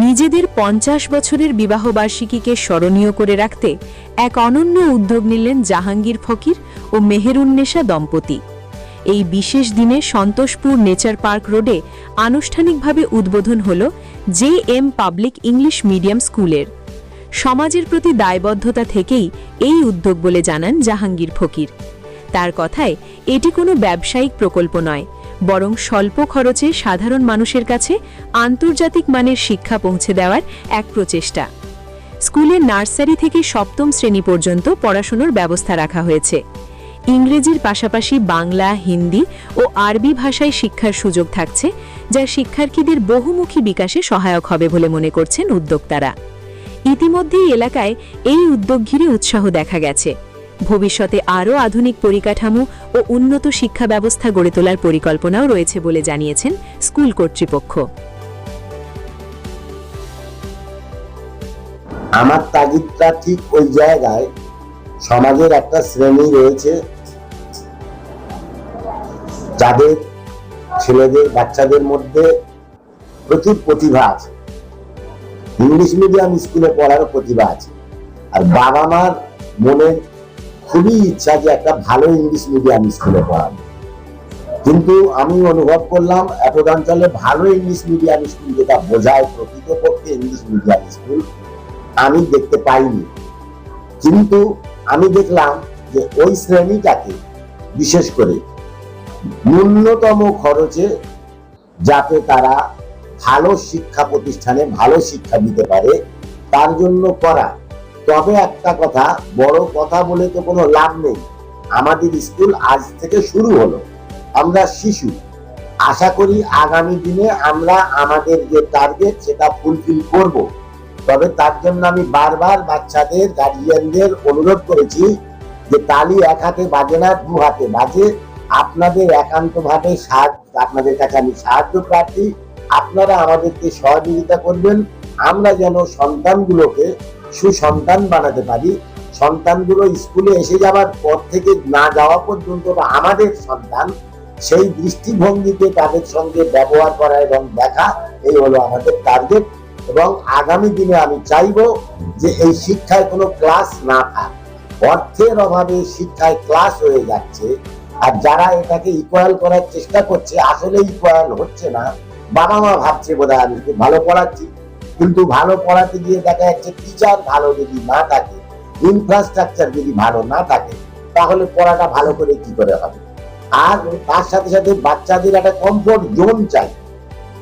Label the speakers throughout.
Speaker 1: নিজেদের 50 বছরের বিবাহবার্ষিকীকে স্মরণীয় করে রাখতে এক অনন্য উদ্যোগ নিলেন জাহাঙ্গীর ফকির ও মেহেরুন্নেসা দম্পতি। এই বিশেষ দিনে সন্তোষপুর নেচার পার্ক রোডে আনুষ্ঠানিকভাবে উদ্বোধন হল JM পাবলিক ইংলিশ মিডিয়াম স্কুলের। সমাজের প্রতি দায়বদ্ধতা থেকেই এই উদ্যোগ বলে জানান জাহাঙ্গীর ফকির। তার কথায় এটি কোনো ব্যবসায়িক প্রকল্প নয়, বরং স্বল্প খরচে সাধারণ মানুষের কাছে আন্তর্জাতিক মানের শিক্ষা পৌঁছে দেওয়ার এক প্রচেষ্টা। স্কুলে নার্সারি থেকে সপ্তম শ্রেণী পর্যন্ত পড়াশোনার ব্যবস্থা রাখা হয়েছে। ইংরেজির পাশাপাশি বাংলা, হিন্দি ও আরবি ভাষায় শিক্ষার সুযোগ থাকছে, যা শিক্ষার্থীদের বহুমুখী বিকাশে সহায়ক হবে বলে মনে করছেন উদ্যোক্তারা। ইতিমধ্যেই এলাকায় এই উদ্যোগ ঘিরে উৎসাহ দেখা গেছে। ভবিষ্যতে আরও আধুনিক পরিকাঠামো ও উন্নত শিক্ষা ব্যবস্থা গড়ে তোলার পরিকল্পনাও রয়েছে বলে জানিয়েছেন স্কুল কর্তৃপক্ষ।
Speaker 2: আমার তাগিদটা ঠিক ওই জায়গায়, সমাজের একটা শ্রেণী রয়েছে যাদের ছেলেদের বাচ্চাদের মধ্যে প্রচুর প্রতিভা আছে, ইংলিশ মিডিয়াম স্কুলে পড়ার প্রতিভা আছে, আর বাবা মার মনে খুবই ইচ্ছা যে একটা ভালো ইংলিশ মিডিয়াম স্কুলে পড়াবো। কিন্তু আমি অনুভব করলাম এতদ অঞ্চলে ভালো ইংলিশ মিডিয়াম স্কুল যেটা বোঝায় প্রকৃতপক্ষে ইংলিশ মিডিয়াম স্কুল আমি দেখতে পাইনি। কিন্তু আমি দেখলাম যে ওই শ্রেণীটাকে বিশেষ করে ন্যূনতম খরচে যাতে তারা ভালো শিক্ষা প্রতিষ্ঠানে ভালো শিক্ষা দিতে পারে তার জন্য করা। তবে একটা কথা, বড় কথা বলে তো কোনো লাভ নেই। আমাদের স্কুল আজ থেকে শুরু হলো, আমরা শিশু। আশা করি আগামী দিনে আমরা আমাদের যে টার্গেট সেটা ফুলফিল করব। তবে তার জন্য আমি বারবার বাচ্চাদের গার্জিয়ানদের অনুরোধ করেছি যে তালি এক হাতে বাজে না, দু হাতে বাজে। আপনাদের একান্তভাবে আপনাদের কাছে আমি সাহায্য প্রার্থী। আপনারা আমাদেরকে সহযোগিতা করবেন, আমরা যেন সন্তানগুলোকে সুসন্তান বানাতে পারি। সন্তানগুলো স্কুলে এসে যাওয়ার পর থেকে না যাওয়া পর্যন্ত আমাদের সন্তান, সেই দৃষ্টিভঙ্গিতে তাদের সঙ্গে ব্যবহার করা এবং দেখা, এই হলো আমাদের টার্গেট। এবং আগামী দিনে আমি চাইবো যে এই শিক্ষায় কোনো ক্লাস না থাক। অর্থের অভাবে শিক্ষায় ক্লাস হয়ে যাচ্ছে, আর যারা এটাকে ইকুয়াল করার চেষ্টা করছে আসলে ইকুয়াল হচ্ছে না। বাবা মা ভাবছে বোধহয় আমি খুব ভালো পড়াচ্ছি, কিন্তু ভালো পড়াতে গিয়ে দেখা যাচ্ছে টিচার ভালো যদি না থাকে, ইনফ্রাস্ট্রাকচার যদি ভালো না থাকে, তাহলে পড়াটা ভালো করে কি করে হবে। আর তার সাথে সাথে বাচ্চাদের একটা কমফোর্ট জোন চাই,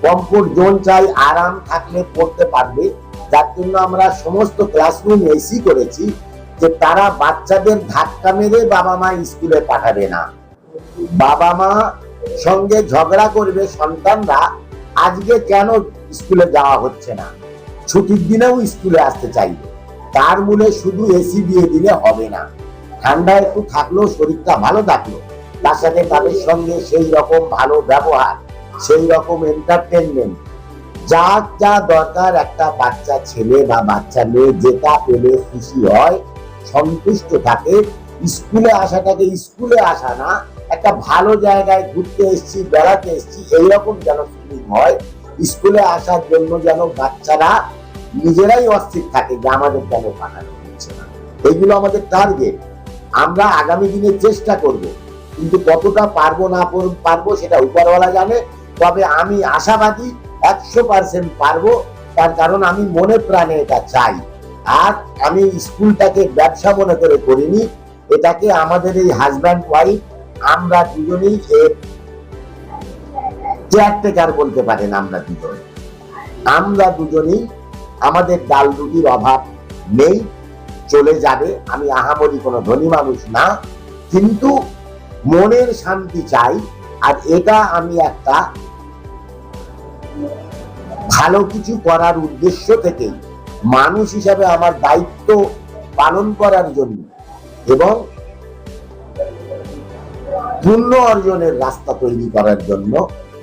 Speaker 2: কমফোর্ট জোন চাই, আরাম থাকলে পড়তে পারবে। যার জন্য আমরা সমস্ত ক্লাসরুম এসি করেছি যে তারা বাচ্চাদের ধাক্কা মেরে বাবা মা স্কুলে পাঠাবে না। বাবা মা সঙ্গে ঝগড়া করবে সন্তানরা, আজকে কেন স্কুলে যাওয়া হচ্ছে না, ছুটির দিনেও স্কুলে আসতে চাইবে। তার মূলে শুধু এসি দিয়ে দিলে হবে না। ঠান্ডা একটু থাকলেও শরীরটা ভালো থাকলো, তার সাথে তাদের সঙ্গে সেই রকম ভালো ব্যবহার, সেই রকম এন্টারটেনমেন্ট, যা যা দরকার একটা বাচ্চা ছেলে বা বাচ্চা মেয়ে যেটা পেলে খুশি হয়, সন্তুষ্ট থাকে। স্কুলে আসাটাকে স্কুলে আসা না, একটা ভালো জায়গায় ঘুরতে এসেছি, বেড়াতে এসেছি, এইরকম যেন ফিলিং হয়। স্কুলে আসার জন্য যেন বাচ্চারা নিজেরাই অস্থির থাকে যে আমাদের কেন পাঠানো হচ্ছে না। এইগুলো আমাদের টার্গেট। আমরা আগামী দিনে চেষ্টা করব, কিন্তু কতটা পারবো না পারবো সেটা উপরওয়ালা জানে। তবে আমি আশাবাদী 100% পারবো, তার কারণ আমি মনে প্রাণে এটা চাই। আর আমি স্কুলটাকে ব্যবসা মনে করে করিনি, এটাকে আমাদের এই হাজব্যান্ড ওয়াইফ আমরা দুজনেই কেয়ারটেকার বলতে পারেন। আমরা দুজনেই আমাদের ডাল রুটির অভাব নেই, চলে যাবে। আমি আহামরি কোনো ধনী মানুষ না, কিন্তু মনের শান্তি চাই। আর এটা আমি একটা ভালো কিছু করার উদ্দেশ্য থেকে মানুষ হিসাবে আমার দায়িত্ব পালন করার জন্য এবং পুণ্য অর্জনের রাস্তা তৈরি করার জন্য,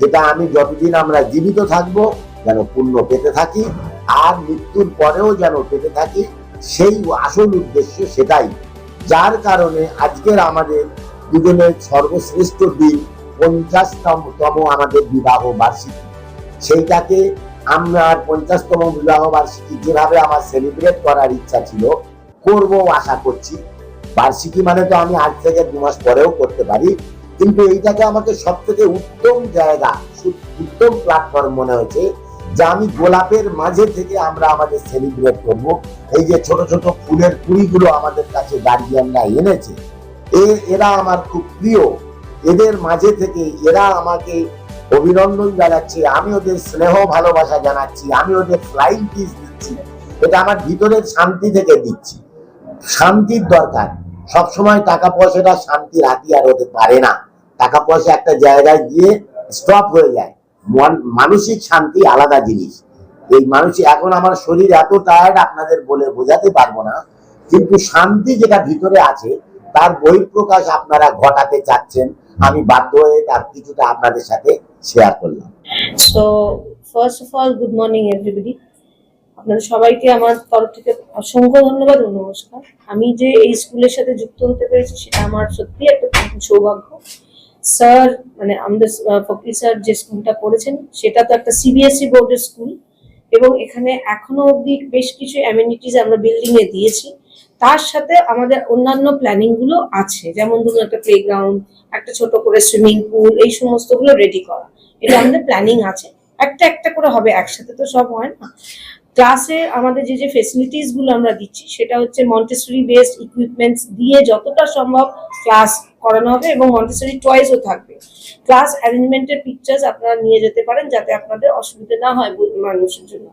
Speaker 2: যেটা আমি যতদিন আমরা জীবিত থাকবো যেন পুণ্য পেতে থাকি, আর মৃত্যুর পরেও যেন পেতে থাকি, সেই আসল উদ্দেশ্য সেটাই। যার কারণে আজকের আমাদের দুজনের সর্বশ্রেষ্ঠ দিন 50তম আমাদের বিবাহ বার্ষিকী, সেইটাকে আমার 50তম বিবাহ বার্ষিকী যেভাবে আমার সেলিব্রেট করার ইচ্ছা ছিল, করব আশা করছি। বার্ষিকী মানে তো আমি আজ থেকে 2 মাস পরেও করতে পারি, কিন্তু এইটাকে আমাকে সব থেকে উত্তম জায়গা, উত্তম প্ল্যাটফর্ম মনে হয়েছে যে আমি গোলাপের মাঝে থেকে আমরা আমাদের সেলিব্রেট করব। এই যে ছোট ছোট ফুলের কুড়িগুলো আমাদের কাছে গার্জিয়ানরা এনেছে, এরা আমার খুব প্রিয়। এদের মাঝে থেকে এরা আমাকে অভিনন্দন জানাচ্ছে, আমি ওদের স্নেহ ভালোবাসা জানাচ্ছি, আমি ওদের ফ্লাইং কিস দিচ্ছি। এটা আমার ভিতরের শান্তি থেকে দিচ্ছি। শান্তির দরকার। সবসময় টাকা পয়সাটা শান্তির হাতিয়ার হতে পারে না। টাকা পয়সা একটা জায়গায় গিয়ে স্টপ হয়ে যায়। মানসিক শান্তি আলাদা জিনিস। এই মানসিক, এখন আমার শরীর এত টায়ার্ড আপনাদের বলে বোঝাতে পারবো না, কিন্তু শান্তি যেটা ভিতরে আছে তার বহিঃপ্রকাশ আপনারা ঘটাতে চাচ্ছেন। আমি বাধ্য হয়ে তার কিছুটা আপনাদের সাথে শেয়ার করলাম।
Speaker 3: So first of all good morning everybody. আপনাদের সবাইকে আমার তরফ থেকে অসংখ্য ধন্যবাদ ও নমস্কার। আমি যে এই স্কুলের সাথে যুক্ত হতে পেরেছি সেটা আমার সত্যি একটা সৌভাগ্য। স্যার মানে আমাদের ফকির স্যার যে স্কুলটা করেছেন সেটা তো একটা সিবিএসই বোর্ডের স্কুল, এবং এখানে এখনো অবধি বেশ কিছু অ্যামিনিটিস আমরা বিল্ডিং এ দিয়েছি। তার সাথে আমাদের অন্যান্য প্ল্যানিং গুলো আছে, যেমন ধরুন একটা প্লেগ্রাউন্ড, একটা ছোট করে সুইমিং পুল, এই সমস্ত গুলো রেডি করা, এটা আমাদের প্ল্যানিং আছে। একটা একটা করে হবে, একসাথে তো সব হয় না। ক্লাসে আমাদের যে যে ফেসিলিটিস গুলো আমরা দিচ্ছি সেটা হচ্ছে মন্টেসরি বেসড ইকুইপমেন্টস দিয়ে যতটা সম্ভব ক্লাস করানো হবে, এবং মন্টেসরি টয়েসও থাকবে। ক্লাস অ্যারেঞ্জমেন্টের পিকচার্স আপনারা নিয়ে যেতে পারেন যাতে আপনাদের অসুবিধা না হয় মানুষের জন্য।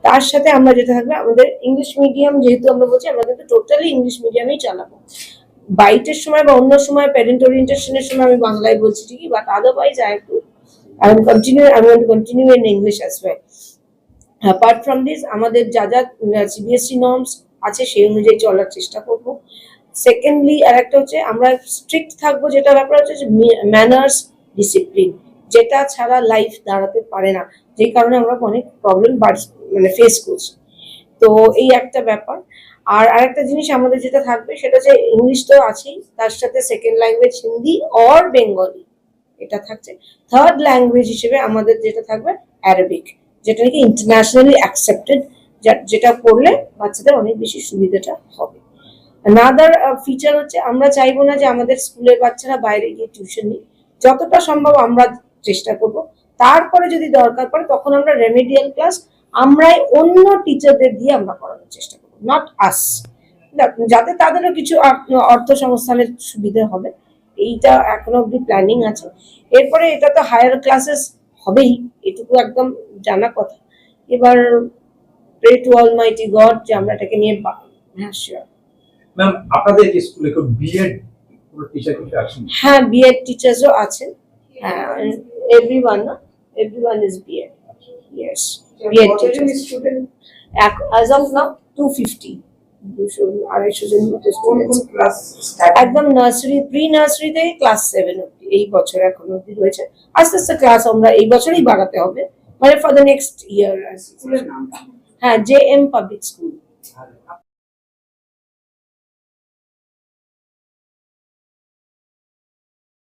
Speaker 3: তার সাথে আমরা যেটা থাকবে, আমাদের ইংলিশ মিডিয়াম যেহেতু আমরা বলছি, আমরা কিন্তু টোটালি ইংলিশ মিডিয়ামেই চালাবো। বাইটের সময় বা অন্য সময় প্যারেন্ট ওরিয়েন্টেশনের সময় আমি বাংলায় বলছি ঠিকই, but otherwise I want to continue in English as well. Apart from this, আমাদের যা যা সিবিএসই নর্মস আছে সেই অনুযায়ী চলার চেষ্টা করব। সেকেন্ডলি আর একটা হচ্ছে আমরা স্ট্রিক্ট থাকবো, যেটা ব্যাপার হচ্ছে ম্যানার্স, ডিসিপ্লিন, যেটা ছাড়া লাইফ দাঁড়াতে পারে না, যেই কারণে আমরা অনেক প্রবলেম মানে ফেস করছি। তো এই একটা ব্যাপার। আর আরেকটা জিনিস আমাদের যেটা থাকবে সেটা হচ্ছে ইংলিশ তো আছেই, তার সাথে second language Hindi or Bengali এটা থাকছে। থার্ড ল্যাঙ্গুয়েজ হিসেবে আমাদের যেটা থাকবে অ্যারাবিক, যেটা নাকি ইন্টারন্যাশনালি অ্যাকসেপ্টেড, যেটা পড়লে বাচ্চাদের অনেক বেশি সুবিধাটা হবে। আনাদার ফিচার হচ্ছে আমরা চাইবো না যে আমাদের স্কুলের বাচ্চারা বাইরে গিয়ে টিউশন নিক, যতটা সম্ভব আমরা চেষ্টা করব। তারপরে যদি দরকার পড়ে তখন আমরা রেমেডিয়াল ক্লাস আমরাই অন্য টিচারদের দিয়ে আমরা করানোর চেষ্টা করবো, নট আস, যাতে তাদেরও কিছু অর্থ সংস্থানের সুবিধা হবে। এইটা এখনো অব্দি প্ল্যানিং আছে। এরপরে এটা তো হায়ার ক্লাসেস হবেই, এটুকু একদম জানা কথা। এবার প্রে টু অলমাইটি গড যে আমরা এটাকে নিয়ে হ্যাঁ শিওর।
Speaker 4: ম্যাম, আপনাদের কি স্কুলে কেউ বিএড টিচার কিছু আছেন?
Speaker 3: হ্যাঁ, বিএড টিচার্সও আছেন। Everyone is BEd. Yes, BEd teachers student as of now 250, 200-250 জন মতো স্টুডেন্টস। একদম নার্সারি, প্রি নার্সারি থেকে ক্লাস 7 অবধি এই বছর এখন অবধি রয়েছে। আস্তে আস্তে ক্লাস আমরা এই বছরই বাড়াতে হবে, মানে ফর দ্য নেক্সট ইয়ার। হ্যাঁ, JM পাবলিক স্কুল।